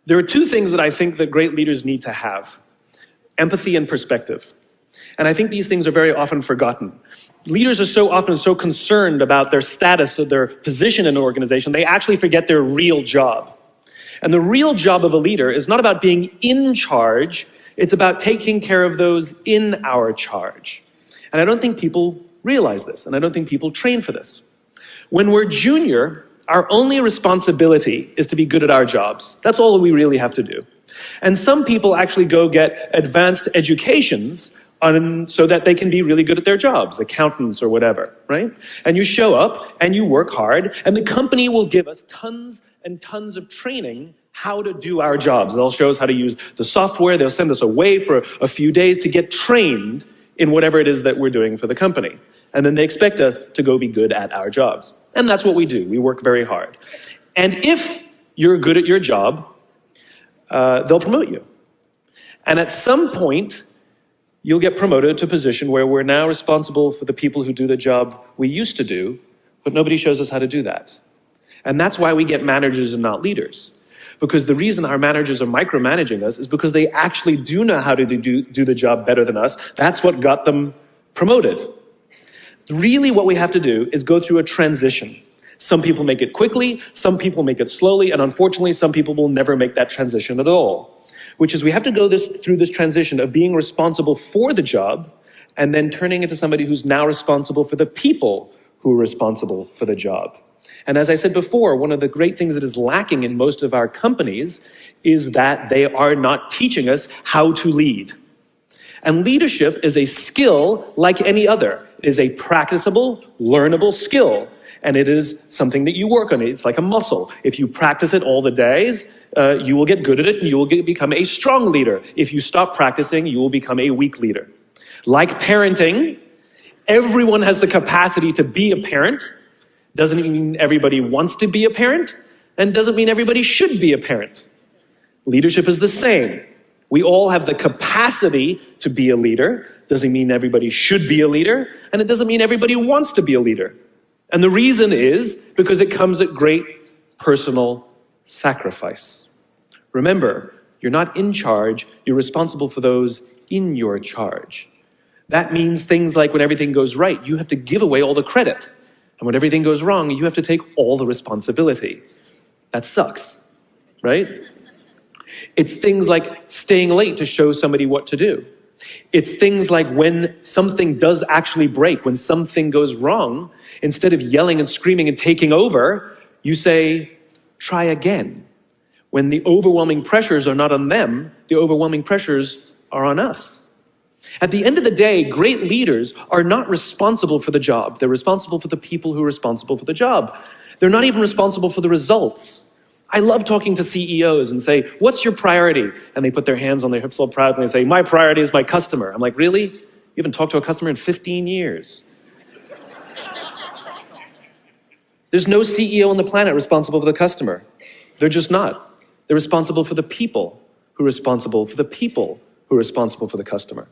There are two things that I think that great leaders need to have: empathy and perspective. And I think these things are very often forgotten. Leaders are so often so concerned about their status or their position in an organization, they actually forget their real job. And the real job of a leader is not about being in charge, it's about taking care of those in our charge. And I don't think people realize this, and I don't think people train for this. When we're junior, our only responsibility is to be good at our jobs. That's all we really have to do. And some people actually go get advanced educations so that they can be really good at their jobs, accountants or whatever, right? And you show up and you work hard, and the company will give us tons and tons of training how to do our jobs. They'll show us how to use the software, they'll send us away for a few days to get trained in whatever it is that we're doing for the company. And then they expect us to go be good at our jobs. And that's what we do. We work very hard. And if you're good at your job, they'll promote you. And at some point, you'll get promoted to a position where we're now responsible for the people who do the job we used to do, but nobody shows us how to do that. And that's why we get managers and not leaders. Because the reason our managers are micromanaging us is because they actually do know how to do the job better than us. That's what got them promoted. Really what we have to do is go through a transition. Some people make it quickly, some people make it slowly, and unfortunately some people will never make that transition at all. Which is we have to go through this transition of being responsible for the job and then turning into somebody who's now responsible for the people who are responsible for the job. And as I said before, one of the great things that is lacking in most of our companies is that they are not teaching us how to lead. And leadership is a skill like any other. It is a practicable, learnable skill. And it is something that you work on. It's like a muscle. If you practice it all the days, you will get good at it and you will become a strong leader. If you stop practicing, you will become a weak leader. Like parenting, everyone has the capacity to be a parent. Doesn't mean everybody wants to be a parent, and doesn't mean everybody should be a parent. Leadership is the same. We all have the capacity to be a leader. Doesn't mean everybody should be a leader, and it doesn't mean everybody wants to be a leader. And the reason is because it comes at great personal sacrifice. Remember, you're not in charge, you're responsible for those in your charge. That means things like when everything goes right, you have to give away all the credit. And when everything goes wrong, you have to take all the responsibility. That sucks, right? It's things like staying late to show somebody what to do. It's things like when something does actually break, when something goes wrong, instead of yelling and screaming and taking over, you say, try again. When the overwhelming pressures are not on them, the overwhelming pressures are on us. At the end of the day, great leaders are not responsible for the job. They're responsible for the people who are responsible for the job. They're not even responsible for the results. I love talking to CEOs and say, what's your priority? And they put their hands on their hips all proudly and say, my priority is my customer. I'm like, really? You haven't talked to a customer in 15 years. There's no CEO on the planet responsible for the customer. They're just not. They're responsible for the people who are responsible for the people who are responsible for the customer.